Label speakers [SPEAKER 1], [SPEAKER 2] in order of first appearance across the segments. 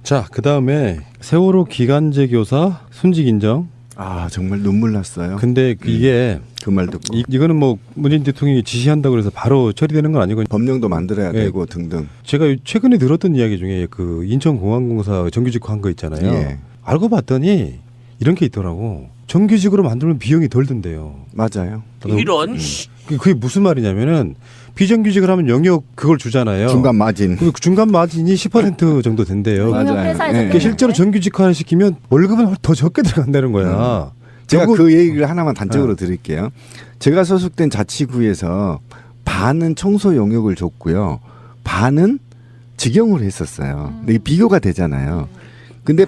[SPEAKER 1] 자, 그다음에 세월호 기간제 교사 순직 인정.
[SPEAKER 2] 아 정말 눈물 났어요.
[SPEAKER 1] 근데 이게
[SPEAKER 2] 그 말 듣고
[SPEAKER 1] 이거는 뭐 문재인 대통령이 지시한다고 해서 바로 처리되는 건 아니고
[SPEAKER 2] 법령도 만들어야
[SPEAKER 1] 네.
[SPEAKER 2] 되고 등등.
[SPEAKER 1] 제가 최근에 들었던 이야기 중에 그 인천공항공사 정규직화 한 거 있잖아요.
[SPEAKER 2] 예.
[SPEAKER 1] 알고 봤더니 이런 게 있더라고. 정규직으로 만들면 비용이 덜 든대요.
[SPEAKER 2] 맞아요.
[SPEAKER 3] 이런
[SPEAKER 1] 그게 무슨 말이냐면은 비정규직을 하면 영역 그걸 주잖아요.
[SPEAKER 2] 중간 마진.
[SPEAKER 1] 그 중간 마진이 10% 정도 된대요.
[SPEAKER 2] 맞아요.
[SPEAKER 4] 회사에서
[SPEAKER 2] 예.
[SPEAKER 1] 그러니까 실제로 정규직화 시키면 월급은 더 적게 들어간다는 거야.
[SPEAKER 2] 제가
[SPEAKER 1] 요거-
[SPEAKER 2] 그 얘기를 하나만 단적으로 드릴게요. 제가 소속된 자치구에서 반은 청소 영역을 줬고요. 반은 직영으로 했었어요. 근데 이게 비교가 되잖아요. 근데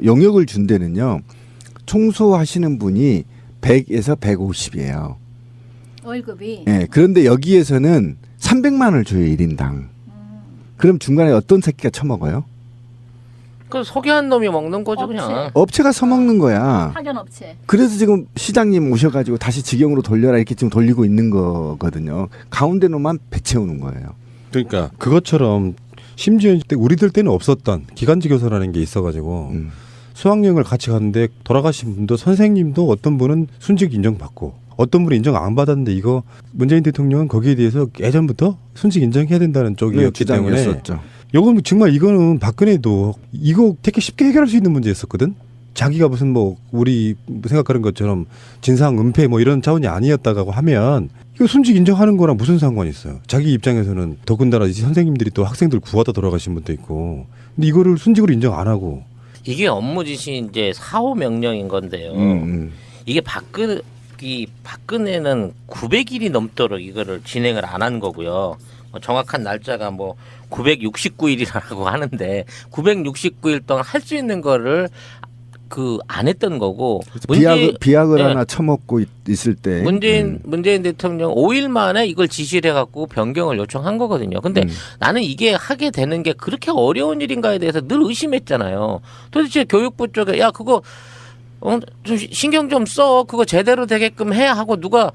[SPEAKER 2] 영역을 준 데는요. 청소하시는 분이 100에서 150이에요.
[SPEAKER 4] 월급이.
[SPEAKER 2] 예. 그런데 여기에서는 300만 원을 줘요, 1인당. 그럼 중간에 어떤 새끼가 처먹어요?
[SPEAKER 3] 그 소개한 놈이 먹는 거죠
[SPEAKER 4] 업체.
[SPEAKER 3] 그냥.
[SPEAKER 2] 업체가 처먹는 거야.
[SPEAKER 4] 파견 업체.
[SPEAKER 2] 그래서 지금 시장님 오셔가지고 다시 직영으로 돌려라 이렇게 지금 돌리고 있는 거거든요. 가운데 놈만 배 채우는 거예요.
[SPEAKER 1] 그러니까 그것처럼 심지어 우리들 때는 없었던 기간제 교사라는 게 있어가지고 수학여행을 같이 갔는데 돌아가신 분도 선생님도 어떤 분은 순직 인정받고 어떤 분은 인정 안 받았는데 이거 문재인 대통령은 거기에 대해서 예전부터 순직 인정해야 된다는 쪽이었기 때문에
[SPEAKER 2] 주장이었었죠.
[SPEAKER 1] 요건 정말 이거는 박근혜도 이거 되게 쉽게 해결할 수 있는 문제였었거든. 자기가 무슨 뭐 우리 생각하는 것처럼 진상 은폐 뭐 이런 차원이 아니었다고 하면 이거 순직 인정하는 거랑 무슨 상관이 있어요. 자기 입장에서는 더군다나 이제 선생님들이 또 학생들 구하다 돌아가신 분도 있고 근데 이거를 순직으로 인정 안 하고
[SPEAKER 3] 이게 업무 지시 이제 사후 명령인 건데요. 이게 박근혜는 900일이 넘도록 이거를 진행을 안 한 거고요. 정확한 날짜가 뭐 969일이라고 하는데 969일 동안 할 수 있는 거를 안 했던 거고
[SPEAKER 2] 비약을
[SPEAKER 3] 네.
[SPEAKER 2] 하나 처먹고 있을 때
[SPEAKER 3] 문재인 대통령 5일 만에 이걸 지시를 해갖고 변경을 요청한 거거든요. 근데 나는 이게 하게 되는 게 그렇게 어려운 일인가에 대해서 늘 의심했잖아요. 도대체 교육부 쪽에 야 그거 좀 신경 좀 써. 그거 제대로 되게끔 해 하고 누가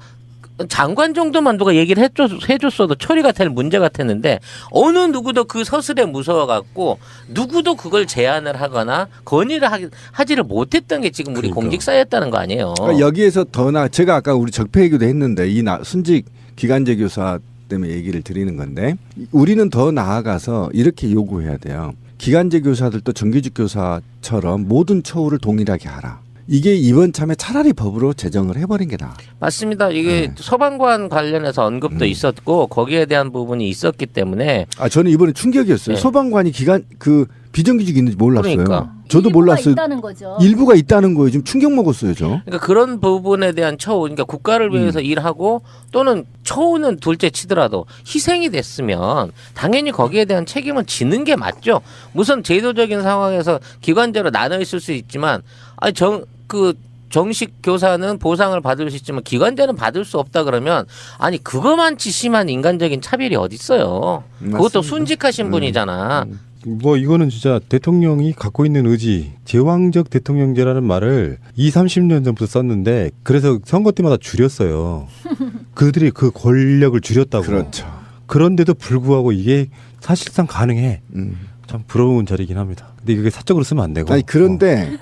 [SPEAKER 3] 장관 정도만 누가 얘기를 해줬어도 처리가 될 문제 같았는데 어느 누구도 그 서술에 무서워갖고 누구도 그걸 제안을 하거나 건의를 하지를 못했던 게 지금 우리
[SPEAKER 1] 그러니까.
[SPEAKER 3] 공직사였다는 거 아니에요.
[SPEAKER 2] 그러니까 여기에서 제가 아까 우리 적폐 얘기도 했는데 순직 기간제 교사 때문에 얘기를 드리는 건데 우리는 더 나아가서 이렇게 요구해야 돼요. 기간제 교사들도 정규직 교사처럼 모든 처우를 동일하게 하라. 이게 이번 참에 차라리 법으로 제정을 해버린 게 나아.
[SPEAKER 3] 맞습니다. 이게 소방관 관련해서 언급도 있었고 거기에 대한 부분이 있었기 때문에
[SPEAKER 2] 저는 이번에 충격이었어요.
[SPEAKER 3] 네.
[SPEAKER 2] 소방관이 비정규직이 있는지 몰랐어요.
[SPEAKER 3] 그러니까.
[SPEAKER 2] 저도
[SPEAKER 4] 일부가
[SPEAKER 2] 몰랐어요.
[SPEAKER 4] 있다는 거죠.
[SPEAKER 2] 일부가 있다는 거예요. 지금 충격 먹었어요, 저.
[SPEAKER 3] 그러니까 그런 부분에 대한 처우, 그러니까 국가를 위해서 일하고 또는 처우는 둘째 치더라도 희생이 됐으면 당연히 거기에 대한 책임은 지는 게 맞죠. 무슨 제도적인 상황에서 기관제로 나눠 있을 수 있지만 정식 교사는 보상을 받을 수 있지만 기관제는 받을 수 없다 그러면 아니 그거만치 심한 인간적인 차별이 어디 있어요. 그것도
[SPEAKER 2] 맞습니다.
[SPEAKER 3] 순직하신 분이잖아.
[SPEAKER 1] 뭐 이거는 진짜 대통령이 갖고 있는 의지, 제왕적 대통령제라는 말을 30년 전부터 썼는데 그래서 선거 때마다 줄였어요. 그들이 그 권력을 줄였다고.
[SPEAKER 2] 그렇죠.
[SPEAKER 1] 그런데도 불구하고 이게 사실상 가능해. 참 부러운 자리긴 합니다. 근데 이게 사적으로 쓰면 안 되고.
[SPEAKER 2] 아니 그런데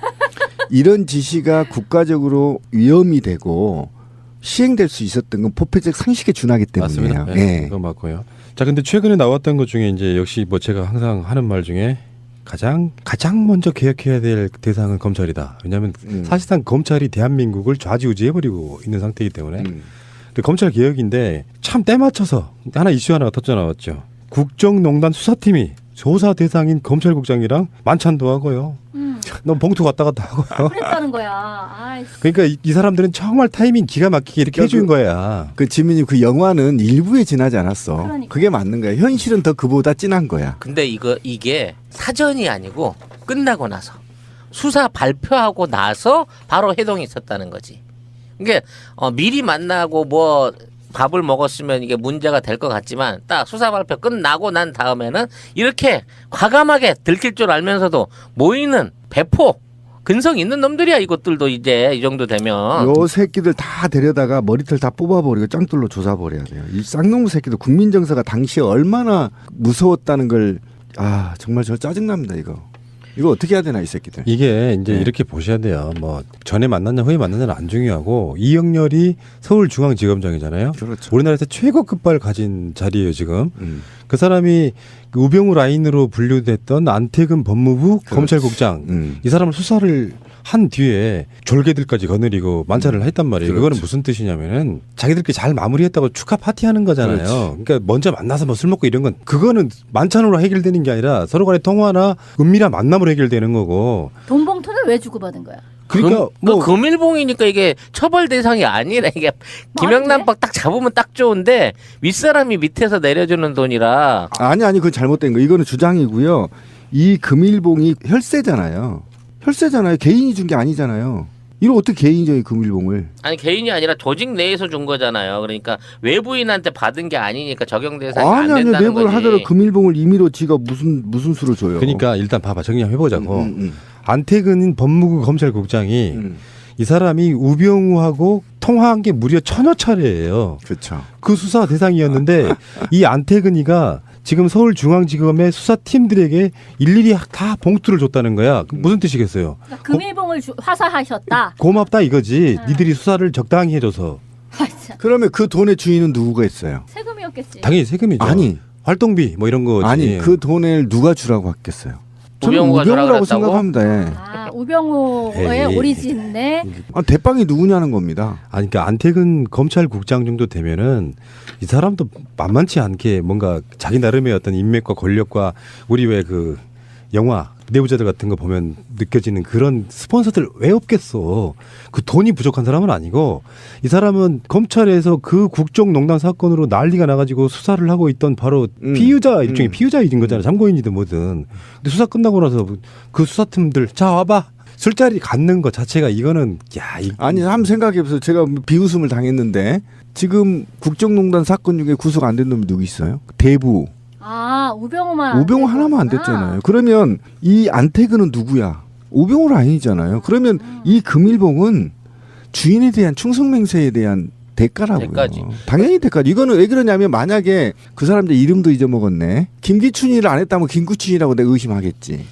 [SPEAKER 2] 이런 지시가 국가적으로 위험이 되고 시행될 수 있었던 건 포폐적 상식에 준하기 때문이에요.
[SPEAKER 1] 맞습니다. 네, 그거 맞고요. 자, 근데 최근에 나왔던 것 중에 이제 역시 뭐 제가 항상 하는 말 중에 가장 먼저 개혁해야 될 대상은 검찰이다. 왜냐하면 사실상 검찰이 대한민국을 좌지우지해버리고 있는 상태이기 때문에. 근데 검찰 개혁인데 참 때 맞춰서 하나 이슈 하나가 터져 나왔죠. 국정농단 수사팀이 조사 대상인 검찰국장이랑 만찬도 하고요. 넌 봉투 갔다 갔다 하고요.
[SPEAKER 4] 그랬다는 거야. 아이씨.
[SPEAKER 1] 그러니까 이 사람들은 정말 타이밍 기가 막히게 이렇게 해준 거야.
[SPEAKER 2] 그 지민이 그 영화는 일부에 지나지 않았어.
[SPEAKER 4] 그러니까.
[SPEAKER 2] 그게 맞는 거야. 현실은 더 그보다 진한 거야.
[SPEAKER 3] 근데 이게 사전이 아니고 끝나고 나서 수사 발표하고 나서 바로 해동이 있었다는 거지. 이게 미리 만나고 뭐 밥을 먹었으면 이게 문제가 될 것 같지만 딱 수사 발표 끝나고 난 다음에는 이렇게 과감하게 들킬 줄 알면서도 모이는 배포 근성 있는 놈들이야 이것들도 이제 이 정도 되면.
[SPEAKER 2] 요 새끼들 다 데려다가 머리털 다 뽑아버리고 짱돌로 조사버려야 돼요. 이 쌍놈의 새끼들 국민 정서가 당시에 얼마나 무서웠다는 걸 아 정말 저 짜증납니다 이거 어떻게 해야 되나 이 새끼들.
[SPEAKER 1] 이게 이제
[SPEAKER 2] 네.
[SPEAKER 1] 이렇게 보셔야 돼요. 뭐 전에 만났냐 후에 만났냐는 안 중요하고 이영렬이 서울중앙지검장이잖아요.
[SPEAKER 2] 그렇죠.
[SPEAKER 1] 우리나라에서 최고 급발을 가진 자리예요 지금. 그 사람이 그 우병우 라인으로 분류됐던 안태근 법무부 검찰국장 이 사람을 수사를 한 뒤에 졸개들까지 거느리고 만찬을 했단 말이에요.
[SPEAKER 2] 그렇죠.
[SPEAKER 1] 그거는 무슨 뜻이냐면은 자기들끼리 잘 마무리했다고 축하 파티하는 거잖아요.
[SPEAKER 2] 그렇지.
[SPEAKER 1] 그러니까 먼저 만나서 뭐 술 먹고 이런 건 그거는 만찬으로 해결되는 게 아니라 서로 간의 통화나 은밀한 만남으로 해결되는 거고.
[SPEAKER 4] 돈 봉투는 왜 주고받은 거야?
[SPEAKER 1] 그러니까 뭐
[SPEAKER 3] 금일봉이니까 이게 처벌 대상이 아니라 이게 김영란법 딱 잡으면 딱 좋은데 윗사람이 밑에서 내려주는 돈이라.
[SPEAKER 2] 아니 그건 잘못된 거. 이거는 주장이고요. 이 금일봉이 혈세잖아요. 개인이 준 게 아니잖아요. 이거 어떻게 개인이 줘, 금일봉을?
[SPEAKER 3] 아니 개인이 아니라 조직 내에서 준 거잖아요. 그러니까 외부인한테 받은 게 아니니까 적용 대상이 안
[SPEAKER 2] 아니
[SPEAKER 3] 된다는
[SPEAKER 2] 내부를
[SPEAKER 3] 거지.
[SPEAKER 2] 하더라도 금일봉을 임의로 지가 무슨 수로 줘요?
[SPEAKER 1] 그러니까 일단 봐봐 정리 한번 해보자고. 안태근 법무부 검찰국장이 이 사람이 우병우하고 통화한 게 무려 1000여 차례예요.
[SPEAKER 2] 그렇죠.
[SPEAKER 1] 그 수사 대상이었는데 이 안태근이가 지금 서울중앙지검의 수사팀들에게 일일이 다 봉투를 줬다는 거야. 그 무슨 뜻이겠어요?
[SPEAKER 4] 그러니까 금일봉을 화사하셨다.
[SPEAKER 1] 고맙다 이거지. 니들이 수사를 적당히 해줘서.
[SPEAKER 4] 맞아.
[SPEAKER 2] 그러면 그 돈의 주인은 누구가 있어요?
[SPEAKER 4] 세금이었겠지.
[SPEAKER 1] 당연히 세금이죠.
[SPEAKER 2] 아니.
[SPEAKER 1] 활동비 뭐 이런 거지.
[SPEAKER 2] 아니 그 돈을 누가 주라고 했겠어요? 저는
[SPEAKER 3] 우병우가 주라고
[SPEAKER 2] 우병우라고
[SPEAKER 3] 그랬다고?
[SPEAKER 2] 생각합니다. 예.
[SPEAKER 4] 아, 우병우의
[SPEAKER 1] 에이.
[SPEAKER 4] 오리진네.
[SPEAKER 2] 대빵이 누구냐는 겁니다.
[SPEAKER 1] 아니 그러니까 안태근 검찰국장 정도 되면은 이 사람도 만만치 않게 뭔가 자기 나름의 어떤 인맥과 권력과 우리 왜 그 영화 내부자들 같은 거 보면 느껴지는 그런 스폰서들 왜 없겠어. 그 돈이 부족한 사람은 아니고 이 사람은 검찰에서 그 국정농단 사건으로 난리가 나가지고 수사를 하고 있던 바로 피의자 일종의 피의자인 거잖아. 참고인이든 뭐든. 근데 수사 끝나고 나서 그 수사팀들 자 와봐. 술자리 갖는 것 자체가 이거는
[SPEAKER 2] 아니 한번 생각해보세요. 제가 비웃음을 당했는데 지금 국정농단 사건 중에 구속 안 된 놈이 누구 있어요? 대부.
[SPEAKER 4] 아, 우병우만.
[SPEAKER 2] 우병우 하나만 안 됐잖아요. 그러면 이 안태근은 누구야? 우병우 라인이잖아요. 그러면 이 금일봉은 주인에 대한 충성맹세에 대한 대가라고요.
[SPEAKER 3] 대가지.
[SPEAKER 2] 당연히 대가지. 이거는 왜 그러냐면 만약에 그 사람들 이름도 잊어먹었네. 김기춘이를 안 했다면 김구춘이라고 내가 의심하겠지.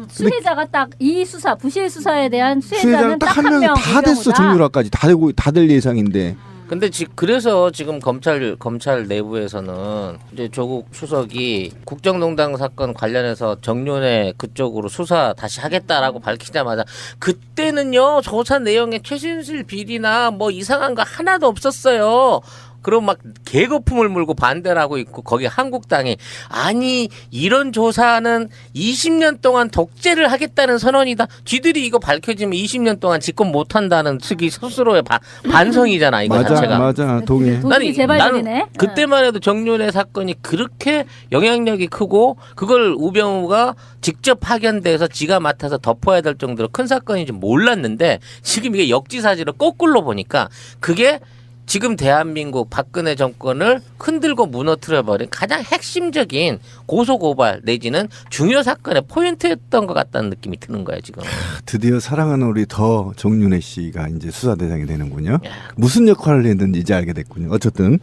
[SPEAKER 4] 수혜자가 딱 이 수사 부실 수사에 대한
[SPEAKER 2] 수혜자는
[SPEAKER 4] 수혜자는
[SPEAKER 2] 딱
[SPEAKER 4] 딱
[SPEAKER 2] 한
[SPEAKER 4] 한
[SPEAKER 2] 명이
[SPEAKER 4] 명.
[SPEAKER 2] 다 됐어. 정유라까지 다될 예상인데.
[SPEAKER 3] 근데 그래서 지금 검찰 내부에서는 이제 조국 수석이 국정농단 사건 관련해서 정윤회 그쪽으로 수사 다시 하겠다라고 밝히자마자 그때는요 조사 내용에 최순실 비리나 뭐 이상한 거 하나도 없었어요. 그럼 막 개거품을 물고 반대를 하고 있고 거기 한국당이 아니 이런 조사는 20년 동안 독재를 하겠다는 선언이다. 쥐들이 이거 밝혀지면 20년 동안 집권 못한다는 측이 스스로의 반성이잖아 이거 자체가.
[SPEAKER 2] 맞아. 동의해.
[SPEAKER 4] 도둑이 재발견이네.
[SPEAKER 3] 그때만 해도 정윤회 사건이 그렇게 영향력이 크고 그걸 우병우가 직접 파견돼서 지가 맡아서 덮어야 될 정도로 큰 사건인지 몰랐는데 지금 이게 역지사지로 거꾸로 보니까 그게 지금 대한민국 박근혜 정권을 흔들고 무너뜨려버린 가장 핵심적인 고소고발 내지는 중요 사건의 포인트였던 것 같다는 느낌이 드는 거야 지금.
[SPEAKER 2] 드디어 사랑하는 우리 더 정윤회 씨가 이제 수사 대상이 되는군요. 무슨 역할을 했는지 이제 알게 됐군요. 어쨌든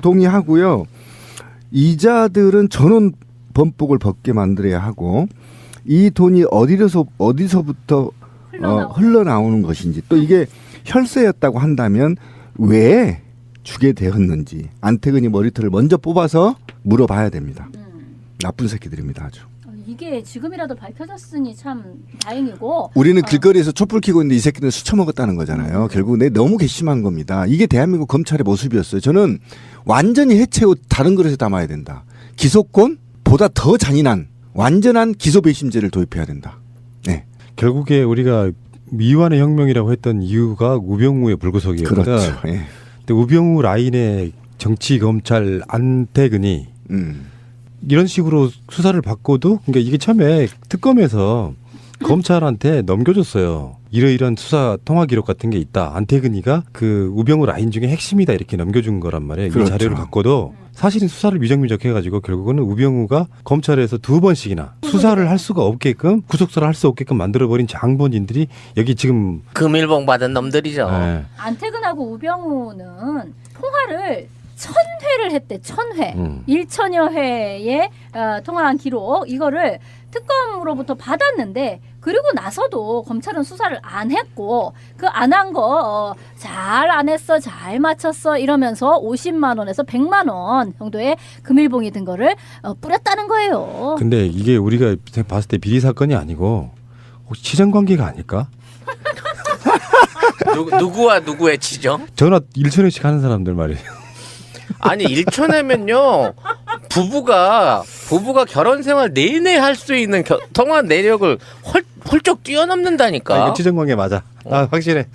[SPEAKER 2] 동의하고요. 이자들은 전원 범복을 벗게 만들어야 하고 이 돈이 어디서부터 흘러나오는 것인지 또 이게 혈세였다고 한다면 왜 주게 되었는지 안태근이 머리털을 먼저 뽑아서 물어봐야 됩니다. 나쁜 새끼들입니다 아주.
[SPEAKER 4] 이게 지금이라도 밝혀졌으니 참 다행이고.
[SPEAKER 2] 우리는 길거리에서 촛불 켜고 있는데 이 새끼들 술 처먹었다는 거잖아요. 결국 너무 괘씸한 겁니다. 이게 대한민국 검찰의 모습이었어요. 저는 완전히 해체후 다른 그릇에 담아야 된다. 기소권보다 더 잔인한 완전한 기소 배심제를 도입해야 된다. 네.
[SPEAKER 1] 결국에 우리가 미완의 혁명이라고 했던 이유가 우병우의 불구속이었거든.
[SPEAKER 2] 그렇죠. 예.
[SPEAKER 1] 근데 우병우 라인의 정치 검찰 안태근이 이런 식으로 수사를 받고도 그러니까 이게 처음에 특검에서 검찰한테 넘겨줬어요. 이러이러한 수사 통화 기록 같은 게 있다. 안태근이가 그 우병우 라인 중에 핵심이다 이렇게 넘겨준 거란 말이에요.
[SPEAKER 2] 그렇죠.
[SPEAKER 1] 이 자료를 갖고도 사실은 수사를 미적미적해가지고 결국은 우병우가 검찰에서 2번씩이나 수사를 할 수가 없게끔 구속사를 할 수 없게끔 만들어버린 장본인들이 여기 지금
[SPEAKER 3] 금일봉 받은 놈들이죠.
[SPEAKER 1] 네.
[SPEAKER 4] 안태근하고 우병우는 통화를 1000회를 했대. 1000회. 1천여 회의 통화한 기록 이거를 특검으로부터 받았는데 그리고 나서도 검찰은 수사를 안 했고 그 안 한 거 잘 안 했어, 잘 맞췄어 이러면서 50만 원에서 100만 원 정도의 금일봉이 든 거를 뿌렸다는 거예요.
[SPEAKER 1] 근데 이게 우리가 봤을 때 비리 사건이 아니고 혹시 치정 관계가 아닐까?
[SPEAKER 3] 누구와 누구의 지정?
[SPEAKER 1] 전화 1천원씩 하는 사람들 말이에요.
[SPEAKER 3] 아니 1천회면요 부부가 결혼 생활 내내 할 수 있는 통화 내력을 훌쩍 뛰어넘는다니까.
[SPEAKER 1] 이거 치정 관계 맞아. 확실해.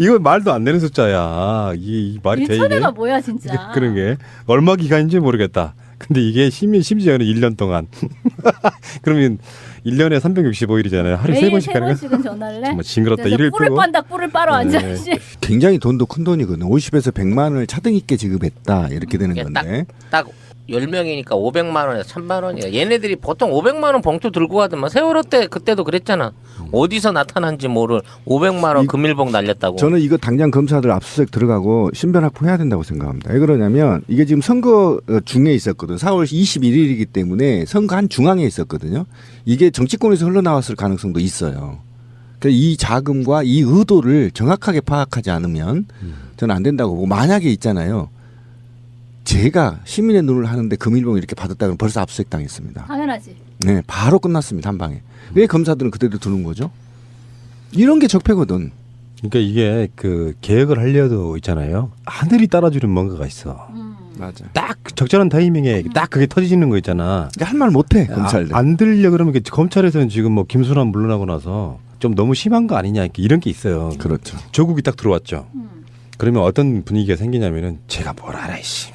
[SPEAKER 1] 이거 말도 안 되는 숫자야. 이 말이 돼 이게?
[SPEAKER 4] 1천회가 뭐야 진짜.
[SPEAKER 1] 그런 게 얼마 기간인지 모르겠다. 근데 이게 심지어는 1년 동안. 그러면 1년에 365일이잖아요. 하루에
[SPEAKER 4] 매일
[SPEAKER 1] 3번씩 가는 거.
[SPEAKER 4] 3번씩은 전화를 해.
[SPEAKER 1] 정말 징그럽다.
[SPEAKER 4] 그래서
[SPEAKER 1] 일을
[SPEAKER 4] 뿔을
[SPEAKER 1] 끄고.
[SPEAKER 4] 빤다 뿔을 빨아 앉아야지.
[SPEAKER 2] 굉장히 돈도 큰 돈이거든요. 50에서 100만 원을 차등 있게 지급했다 이렇게 되는
[SPEAKER 3] 이게
[SPEAKER 2] 건데.
[SPEAKER 3] 딱 10명이니까 500만 원에서 1000만 원이야. 얘네들이 보통 500만 원 봉투 들고 가더만. 세월호 때 그때도 그랬잖아. 어디서 나타난지 모를 500만 원 금일봉 날렸다고.
[SPEAKER 2] 저는 이거 당장 검사들 압수수색 들어가고 신변 확보해야 된다고 생각합니다. 왜 그러냐면 이게 지금 선거 중에 있었거든. 4월 21일이기 때문에 선거 한 중앙에 있었거든요. 이게 정치권에서 흘러나왔을 가능성도 있어요. 그래서 이 자금과 이 의도를 정확하게 파악하지 않으면 저는 안 된다고 보고, 만약에 있잖아요. 제가 시민의 눈을 하는데 금일봉 이렇게 받았다 그러면 벌써 압수수색 당했습니다.
[SPEAKER 4] 당연하지.
[SPEAKER 2] 네, 바로 끝났습니다. 한 방에. 왜 검사들은 그대로 두는 거죠? 이런 게 적폐거든.
[SPEAKER 1] 그러니까 이게 그 개혁을 하려도 있잖아요. 하늘이 따라주는 뭔가가 있어.
[SPEAKER 2] 맞아.
[SPEAKER 1] 딱 적절한 타이밍에 딱 그게 터지는 거 있잖아.
[SPEAKER 2] 할 말 못해 검찰들.
[SPEAKER 1] 안 들려 그러면 검찰에서는 지금 뭐 김순환 물러나고 나서 좀 너무 심한 거 아니냐 이런 게 있어요.
[SPEAKER 2] 그렇죠.
[SPEAKER 1] 조국이 딱 들어왔죠. 그러면 어떤 분위기가 생기냐면은 제가 뭘 알아 이씨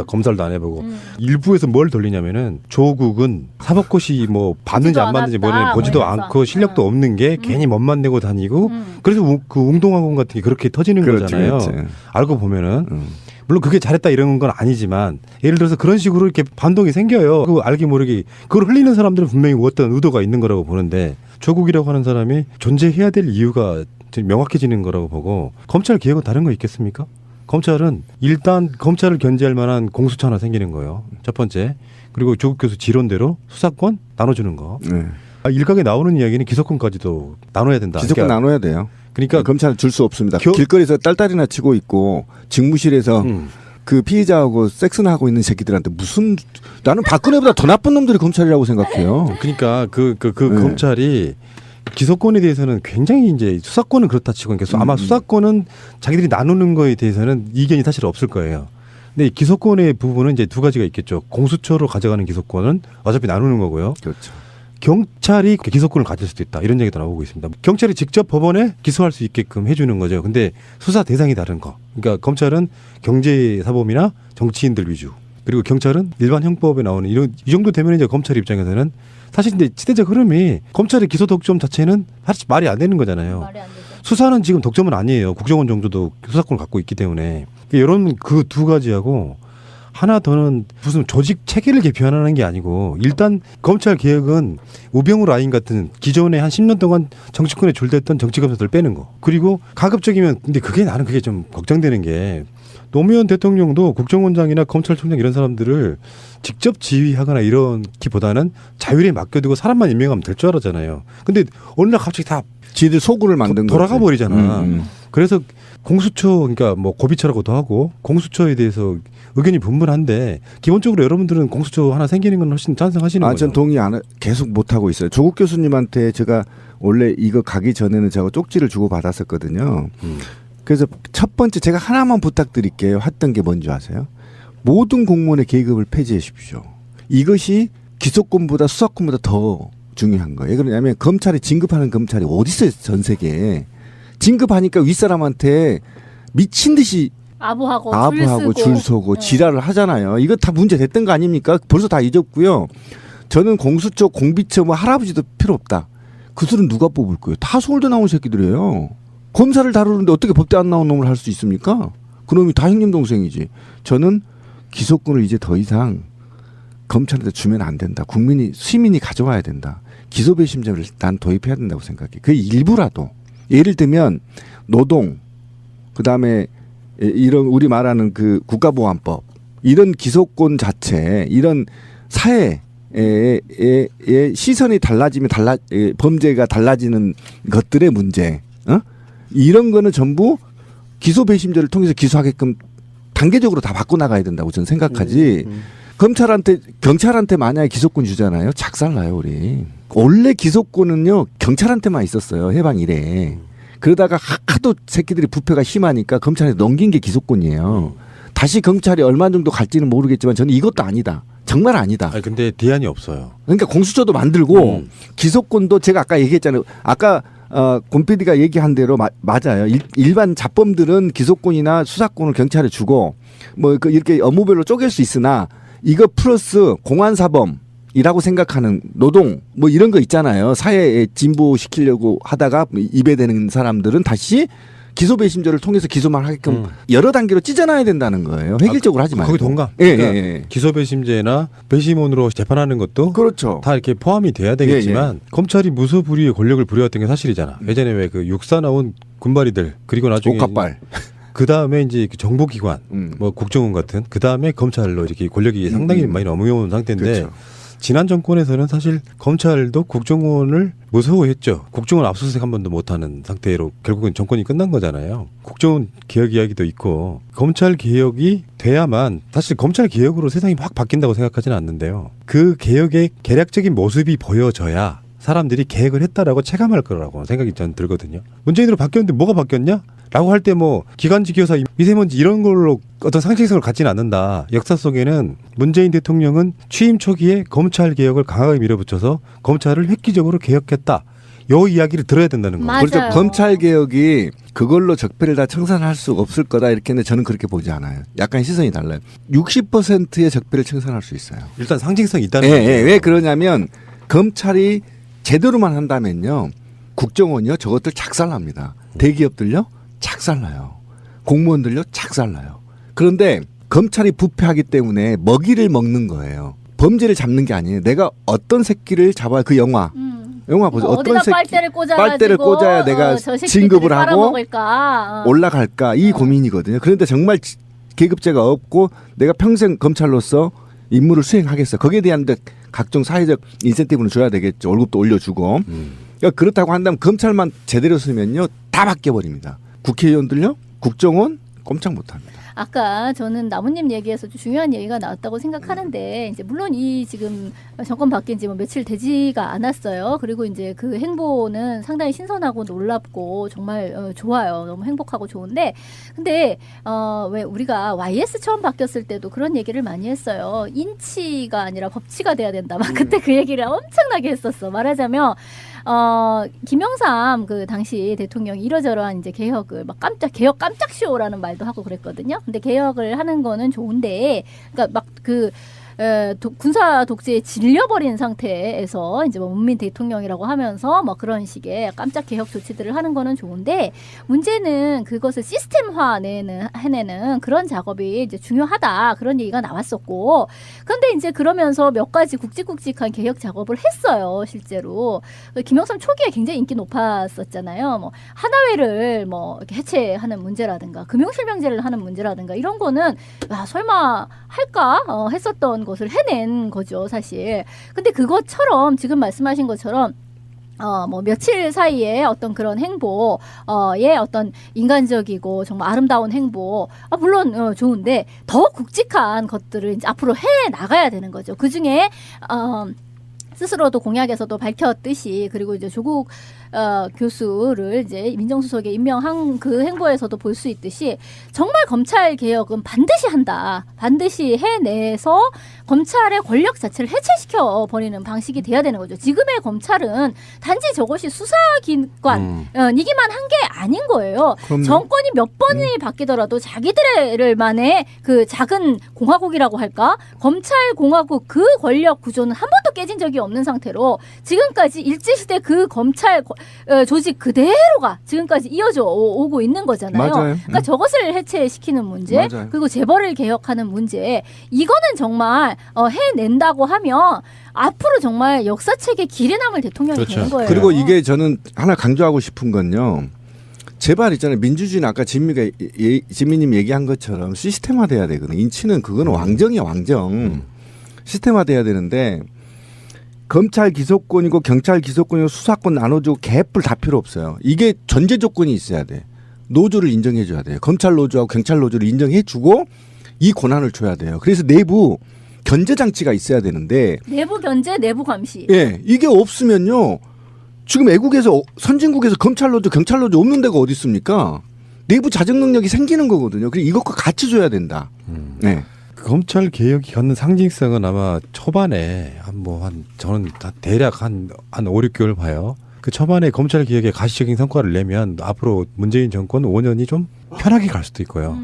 [SPEAKER 1] 검사도 안 해보고 일부에서 뭘 돌리냐면은 조국은 사법고시 뭐 받는지 안 받는지 모르는 보지도
[SPEAKER 4] 뭐 이러면서.
[SPEAKER 1] 않고 실력도 없는 게 괜히 멋만 내고 다니고 그래서 그 웅동학원 같은 게 그렇게 터지는
[SPEAKER 2] 그렇지,
[SPEAKER 1] 거잖아요.
[SPEAKER 2] 그렇지.
[SPEAKER 1] 알고 보면은 물론 그게 잘했다 이런 건 아니지만 예를 들어서 그런 식으로 이렇게 반동이 생겨요. 그 알기 모르게 그걸 흘리는 사람들은 분명히 어떤 의도가 있는 거라고 보는데 조국이라고 하는 사람이 존재해야 될 이유가 명확해지는 거라고 보고, 검찰 개혁은 다른 거 있겠습니까? 검찰은 일단 검찰을 견제할 만한 공수처 하나 생기는 거예요. 첫 번째. 그리고 조국 교수 지론대로 수사권 나눠주는 거.
[SPEAKER 2] 네.
[SPEAKER 1] 일각에 나오는 이야기는 기소권까지도 나눠야 된다.
[SPEAKER 2] 기소권 나눠야 돼요.
[SPEAKER 1] 그러니까
[SPEAKER 2] 검찰 줄 수 없습니다. 길거리에서 딸딸이나 치고 있고 직무실에서 그 피의자하고 섹스나 하고 있는 새끼들한테 무슨, 나는 박근혜보다 더 나쁜 놈들이 검찰이라고 생각해요.
[SPEAKER 1] 그러니까 그 검찰이 기소권에 대해서는 굉장히 이제 수사권은 그렇다 치고 그러니까 아마 수사권은 자기들이 나누는 거에 대해서는 이견이 사실 없을 거예요. 근데 기소권의 부분은 이제 두 가지가 있겠죠. 공수처로 가져가는 기소권은 어차피 나누는 거고요.
[SPEAKER 2] 그렇죠.
[SPEAKER 1] 경찰이 기소권을 가질 수도 있다. 이런 얘기도 나오고 있습니다. 경찰이 직접 법원에 기소할 수 있게끔 해주는 거죠. 근데 수사 대상이 다른 거. 그러니까 검찰은 경제사범이나 정치인들 위주. 그리고 경찰은 일반 형법에 나오는 이 정도 되면 이제 검찰 입장에서는 사실 근데 시대적 흐름이 검찰의 기소 독점 자체는 사실 말이 안 되는 거잖아요.
[SPEAKER 4] 말이 안 되죠.
[SPEAKER 1] 수사는 지금 독점은 아니에요. 국정원 정도도 수사권을 갖고 있기 때문에. 이런 그 두 가지하고 하나 더는 무슨 조직 체계를 개편하는 게 아니고 일단 검찰 개혁은 우병우 라인 같은 기존에 한 10년 동안 정치권에 졸됐던 정치검사들 빼는 거. 그리고 가급적이면 근데 나는 그게 좀 걱정되는 게 노무현 대통령도 국정원장이나 검찰총장 이런 사람들을 직접 지휘하거나 이런기보다는 자율에 맡겨두고 사람만 임명하면 될 줄 알았잖아요. 근데 어느 날 갑자기 다
[SPEAKER 2] 지들 소구를 만든
[SPEAKER 1] 돌아가
[SPEAKER 2] 거지.
[SPEAKER 1] 버리잖아. 그래서 공수처 그러니까 뭐 고비처라고도 하고 공수처에 대해서 의견이 분분한데 기본적으로 여러분들은 공수처 하나 생기는 건 훨씬 찬성하시는 거죠.
[SPEAKER 2] 전 동의 안 계속 못 하고 있어요. 조국 교수님한테 제가 원래 이거 가기 전에는 제가 쪽지를 주고 받았었거든요. 그래서 첫 번째 제가 하나만 부탁드릴게요. 했던 게 뭔지 아세요? 모든 공무원의 계급을 폐지해 주십시오. 이것이 기소권보다 수사권보다 더 중요한 거예요. 그러냐면 검찰이 진급하는 검찰이 어디 있어요, 전 세계에. 진급하니까 윗사람한테 미친 듯이
[SPEAKER 4] 아부하고
[SPEAKER 2] 줄 서고 지랄을 하잖아요. 이거 다 문제 됐던 거 아닙니까? 벌써 다 잊었고요. 저는 공수처, 공비처 뭐 할아버지도 필요 없다. 그 술은 누가 뽑을 거예요? 다 서울대 나온 새끼들이에요. 검사를 다루는데 어떻게 법대 안 나온 놈을 할 수 있습니까? 그놈이 다 형님 동생이지. 저는 기소권을 이제 더 이상 검찰한테 주면 안 된다. 시민이 가져와야 된다. 기소배심제를 난 도입해야 된다고 생각해. 그 일부라도. 예를 들면 노동, 그다음에 이런 우리 말하는 그 국가보안법 이런 기소권 자체, 이런 사회의 시선이 달라지면 범죄가 달라지는 것들의 문제, 이런 거는 전부 기소 배심제를 통해서 기소하게끔 단계적으로 다 바꿔 나가야 된다고 저는 생각하지. 경찰한테 만약에 기소권 주잖아요. 작살나요, 우리. 원래 기소권은요, 경찰한테만 있었어요. 해방 이래. 그러다가 하도 새끼들이 부패가 심하니까 검찰에 넘긴 게 기소권이에요. 다시 경찰이 얼마 정도 갈지는 모르겠지만 저는 이것도 아니다. 정말 아니다.
[SPEAKER 1] 아니, 근데 대안이 없어요.
[SPEAKER 2] 그러니까 공수처도 만들고 기소권도 제가 아까 얘기했잖아요. 아까 권 PD가 얘기한 대로 맞아요. 일반 자범들은 기소권이나 수사권을 경찰에 주고 뭐 이렇게 업무별로 쪼갤 수 있으나 이거 플러스 공안사범이라고 생각하는 노동 뭐 이런 거 있잖아요. 사회에 진보시키려고 하다가 입에 대는 사람들은 다시 기소 배심제를 통해서 기소만 하게끔 여러 단계로 찢어놔야 된다는 거예요. 획일적으로 하지 말고.
[SPEAKER 1] 거기 동감.
[SPEAKER 2] 예,
[SPEAKER 1] 그러니까
[SPEAKER 2] 예.
[SPEAKER 1] 기소 배심제나 배심원으로 재판하는 것도
[SPEAKER 2] 그렇죠.
[SPEAKER 1] 다 이렇게 포함이 돼야 되겠지만 검찰이 무소불위의 권력을 부려왔던 게 사실이잖아. 예전에 왜 그 육사 나온 군발이들 그리고 나중에
[SPEAKER 2] 옥합발.
[SPEAKER 1] 그 다음에 이제 정보기관, 뭐 국정원 같은 그 다음에 검찰로 이렇게 권력이 상당히 많이 넘어온 상태인데.
[SPEAKER 2] 그렇죠.
[SPEAKER 1] 지난 정권에서는 사실 검찰도 국정원을 무서워했죠. 국정원 압수수색 한 번도 못하는 상태로 결국은 정권이 끝난 거잖아요. 국정원 개혁 이야기도 있고 검찰 개혁이 돼야만 사실 검찰 개혁으로 세상이 확 바뀐다고 생각하지는 않는데요. 그 개혁의 개략적인 모습이 보여져야 사람들이 계획을 했다라고 체감할 거라고 생각이 전 들거든요. 문재인으로 바뀌었는데 뭐가 바뀌었냐? 라고 할 때 뭐 기관지 기여사 미세먼지 이런 걸로 어떤 상징성을 갖지는 않는다. 역사 속에는 문재인 대통령은 취임 초기에 검찰 개혁을 강하게 밀어붙여서 검찰을 획기적으로 개혁했다. 요 이야기를 들어야 된다는 거예요.
[SPEAKER 4] 맞아요.
[SPEAKER 2] 그렇죠. 검찰 개혁이 그걸로 적폐를 다 청산할 수 없을 거다 이렇게 했는데 저는 그렇게 보지 않아요. 약간 시선이 달라요. 60%의 적폐를 청산할 수 있어요.
[SPEAKER 1] 일단 상징성이 있다는
[SPEAKER 2] 예,
[SPEAKER 1] 거예요.
[SPEAKER 2] 예. 왜 그러냐면 검찰이 제대로만 한다면요. 국정원이요. 저것들 작살납니다. 대기업들요. 작살나요. 공무원들요. 작살나요. 그런데 검찰이 부패하기 때문에 먹이를 먹는 거예요. 범죄를 잡는 게 아니에요. 내가 어떤 새끼를 잡아야 그 영화 보세요. 어떤 새끼 빨대를 꽂아야 내가 진급을 하고 올라갈까 이 고민이거든요. 그런데 정말 계급제가 없고 내가 평생 검찰로서 임무를 수행하겠어. 거기에 대한 각종 사회적 인센티브는 줘야 되겠죠. 월급도 올려주고. 그러니까 그렇다고 한다면 검찰만 제대로 쓰면요. 다 바뀌어버립니다. 국회의원들요. 국정원 꼼짝 못합니다.
[SPEAKER 4] 아까 저는 나무님 얘기에서 좀 중요한 얘기가 나왔다고 생각하는데 이제 물론 이 지금 정권 바뀐 지 뭐 며칠 되지가 않았어요. 그리고 이제 그 행보는 상당히 신선하고 놀랍고 정말 좋아요. 너무 행복하고 좋은데 근데 왜 우리가 YS 처음 바뀌었을 때도 그런 얘기를 많이 했어요. 인치가 아니라 법치가 돼야 된다. 막 그때 그 얘기를 엄청나게 했었어. 말하자면 김영삼 그 당시 대통령이 이러저러한 이제 개혁을 막 개혁 깜짝쇼라는 말도 하고 그랬거든요. 근데 개혁을 하는 거는 좋은데, 그러니까 막 그 군사 독재에 질려버린 상태에서 이제 뭐 문민 대통령이라고 하면서 뭐 그런 식의 깜짝 개혁 조치들을 하는 거는 좋은데 문제는 그것을 시스템화 해내는 그런 작업이 이제 중요하다 그런 얘기가 나왔었고 그런데 이제 그러면서 몇 가지 굵직굵직한 개혁 작업을 했어요 실제로 김영삼 초기에 굉장히 인기 높았었잖아요. 뭐 하나회를 뭐 이렇게 해체하는 문제라든가 금융실명제를 하는 문제라든가 이런 거는 야 설마 할까 했었던 것을 해낸 거죠, 사실. 근데 그것처럼 지금 말씀하신 것처럼 뭐 며칠 사이에 어떤 그런 행보의 어떤 인간적이고 정말 아름다운 행보, 물론 좋은데 더 굵직한 것들을 이제 앞으로 해 나가야 되는 거죠. 그 중에 스스로도 공약에서도 밝혔듯이 그리고 이제 조국 교수를 이제 민정수석에 임명한 그 행보에서도 볼 수 있듯이 정말 검찰 개혁은 반드시 한다. 반드시 해내서 검찰의 권력 자체를 해체시켜 버리는 방식이 돼야 되는 거죠. 지금의 검찰은 단지 저것이 수사기관이기만 한 게 아닌 거예요.
[SPEAKER 2] 그럼요.
[SPEAKER 4] 정권이 몇 번이 바뀌더라도 자기들만의 그 작은 공화국이라고 할까? 검찰 공화국 그 권력 구조는 한 번도 깨진 적이 없는 상태로 지금까지 일제시대 그 검찰 조직 그대로가 지금까지 이어져 오고 있는 거잖아요.
[SPEAKER 2] 맞아요.
[SPEAKER 4] 그러니까 저것을 해체시키는 문제,
[SPEAKER 2] 맞아요.
[SPEAKER 4] 그리고 재벌을 개혁하는 문제, 이거는 정말 해낸다고 하면 앞으로 정말 역사책에 길에 남을 대통령이
[SPEAKER 1] 그렇죠.
[SPEAKER 4] 되는 거예요.
[SPEAKER 2] 그리고 이게 저는 하나 강조하고 싶은 건요. 제발 있잖아요. 민주주의는 아까 진미님 얘기한 것처럼 시스템화돼야 되거든. 인치는 그거는 왕정이야 왕정. 시스템화돼야 되는데 검찰 기소권이고 경찰 기소권이고 수사권 나눠주고 개뿔 다 필요 없어요. 이게 전제 조건이 있어야 돼. 노조를 인정해줘야 돼요. 검찰 노조하고 경찰 노조를 인정해주고 이 권한을 줘야 돼요. 그래서 내부 견제 장치가 있어야 되는데
[SPEAKER 4] 내부 견제, 내부 감시.
[SPEAKER 2] 예, 이게 없으면요. 지금 애국에서 선진국에서 검찰 노조, 경찰 노조 없는 데가 어디 있습니까? 내부 자정 능력이 생기는 거거든요. 그리고 이것과 같이 줘야 된다. 네.
[SPEAKER 1] 검찰 개혁이 갖는 상징성은 아마 초반에 저는 대략 한 5, 6개월 봐요. 그 초반에 검찰 개혁에 가시적인 성과를 내면 앞으로 문재인 정권 5년이 좀 편하게 갈 수도 있고요.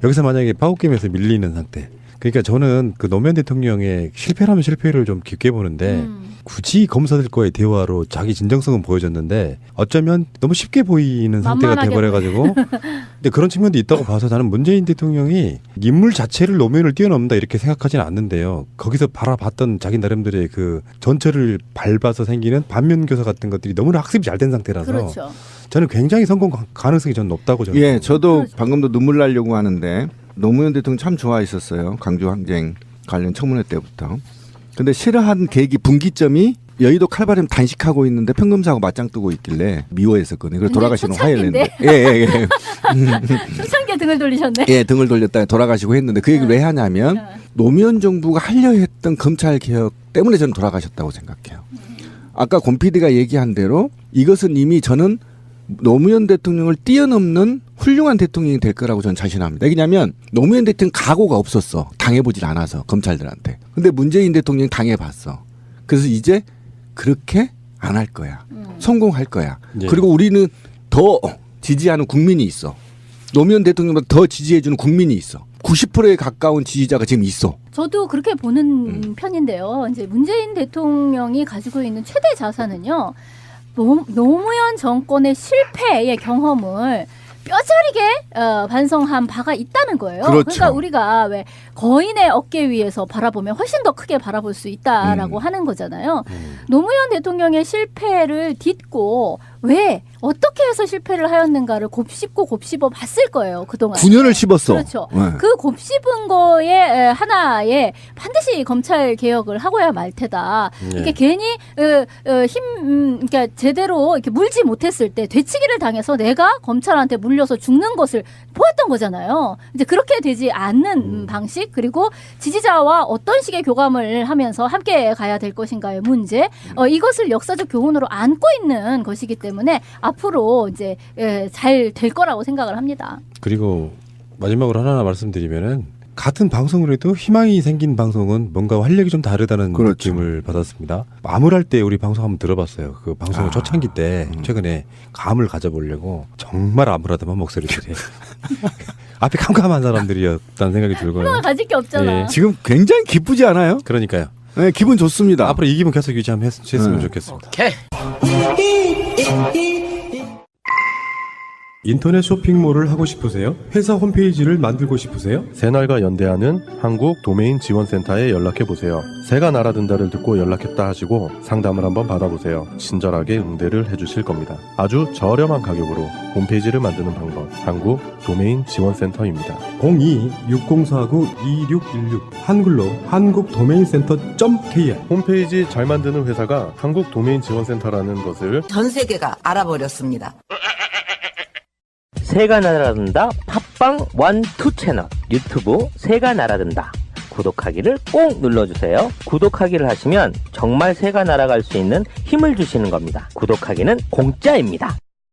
[SPEAKER 1] 여기서 만약에 파국게임에서 밀리는 상태. 그러니까 저는 그 노무현 대통령의 실패라면 실패를 좀 깊게 보는데 굳이 검사들과의 대화로 자기 진정성은 보여줬는데 어쩌면 너무 쉽게 보이는 상태가 돼버려가지고 근데 그런 측면도 있다고 봐서 나는 문재인 대통령이 인물 자체를 노무현을 뛰어넘는다 이렇게 생각하지는 않는데요. 거기서 바라봤던 자기 나름대로의 그 전철을 밟아서 생기는 반면교사 같은 것들이 너무나 학습이 잘 된 상태라서
[SPEAKER 4] 그렇죠.
[SPEAKER 1] 저는 굉장히 성공 가능성이 저는 높다고 저는.
[SPEAKER 2] 예, 저도
[SPEAKER 4] 그렇죠.
[SPEAKER 2] 방금도 눈물 나려고 하는데 노무현 대통령 참 좋아했었어요. 광주 항쟁 관련 청문회 때부터. 근데 싫어한 계기 분기점이 여의도 칼바람 단식하고 있는데 평검사하고 맞짱 뜨고 있길래 미워했었거든요. 그래서 돌아가시는 화해를 했는데. 예.
[SPEAKER 4] 초창기에 등을 돌리셨네.
[SPEAKER 2] 예, 등을 돌렸다 돌아가시고 했는데 그 얘기를 왜 하냐면 노무현 정부가 하려 했던 검찰 개혁 때문에 저는 돌아가셨다고 생각해요. 아까 권 PD가 얘기한 대로 이것은 이미 저는 노무현 대통령을 뛰어넘는 훌륭한 대통령이 될 거라고 저는 자신합니다. 왜냐하면 노무현 대통령 각오가 없었어. 당해보질 않아서 검찰들한테. 근데 문재인 대통령이 당해봤어. 그래서 이제 그렇게 안 할 거야. 성공할 거야.
[SPEAKER 1] 예.
[SPEAKER 2] 그리고 우리는 더 지지하는 국민이 있어. 노무현 대통령보다 더 지지해주는 국민이 있어. 90%에 가까운 지지자가 지금 있어.
[SPEAKER 4] 저도 그렇게 보는 편인데요. 이제 문재인 대통령이 가지고 있는 최대 자산은요. 노무현 정권의 실패의 경험을 뼈저리게 반성한 바가 있다는 거예요.
[SPEAKER 2] 그렇죠.
[SPEAKER 4] 그러니까 우리가 왜 거인의 어깨 위에서 바라보면 훨씬 더 크게 바라볼 수 있다라고 하는 거잖아요. 노무현 대통령의 실패를 딛고 왜 어떻게 해서 실패를 하였는가를 곱씹고 곱씹어 봤을 거예요. 그동안.
[SPEAKER 2] 9년을 씹었어.
[SPEAKER 4] 그렇죠.
[SPEAKER 2] 네.
[SPEAKER 4] 그 곱씹은 거에 하나에 반드시 검찰 개혁을 하고야 말 테다. 이게 괜히 그러니까 제대로 이렇게 물지 못했을 때 되치기를 당해서 내가 검찰한테 물려서 죽는 것을 보였던 거잖아요. 이제 그렇게 되지 않는 방식 그리고 지지자와 어떤 식의 교감을 하면서 함께 가야 될 것인가의 문제. 이것을 역사적 교훈으로 안고 있는 것이기 때문에 앞으로 이제 잘 될 거라고 생각을 합니다.
[SPEAKER 1] 그리고 마지막으로 하나 말씀드리면은 같은 방송을 해도 희망이 생긴 방송은 뭔가 활력이 좀 다르다는
[SPEAKER 2] 그렇죠.
[SPEAKER 1] 느낌을 받았습니다. 암울할 때 우리 방송 한번 들어봤어요. 그 방송을 초창기 때 최근에 감을 가져보려고 정말 암울하다만 목소리들이 앞에 캄캄한 사람들이었다는 생각이 들고요.
[SPEAKER 4] 희망을 가질 게 없잖아.
[SPEAKER 1] 예.
[SPEAKER 2] 지금 굉장히 기쁘지 않아요?
[SPEAKER 1] 그러니까요.
[SPEAKER 2] 네, 기분 좋습니다.
[SPEAKER 1] 앞으로 이 기분 계속 유지하면 했으면 좋겠습니다.
[SPEAKER 3] 오케이.
[SPEAKER 1] 인터넷 쇼핑몰을 하고 싶으세요? 회사 홈페이지를 만들고 싶으세요?
[SPEAKER 5] 새날과 연대하는 한국 도메인 지원센터에 연락해보세요. 새가 날아든다를 듣고 연락했다 하시고 상담을 한번 받아보세요. 친절하게 응대를 해주실 겁니다. 아주 저렴한 가격으로 홈페이지를 만드는 방법, 한국 도메인 지원센터입니다.
[SPEAKER 1] 02-6049-2616 한글로 한국도메인센터.kr
[SPEAKER 5] 홈페이지 잘 만드는 회사가 한국 도메인 지원센터라는 것을
[SPEAKER 6] 전 세계가 알아버렸습니다.
[SPEAKER 3] 새가 날아든다 팟빵 1, 2 채널 유튜브 새가 날아든다 구독하기를 꼭 눌러주세요. 구독하기를 하시면 정말 새가 날아갈 수 있는 힘을 주시는 겁니다. 구독하기는 공짜입니다.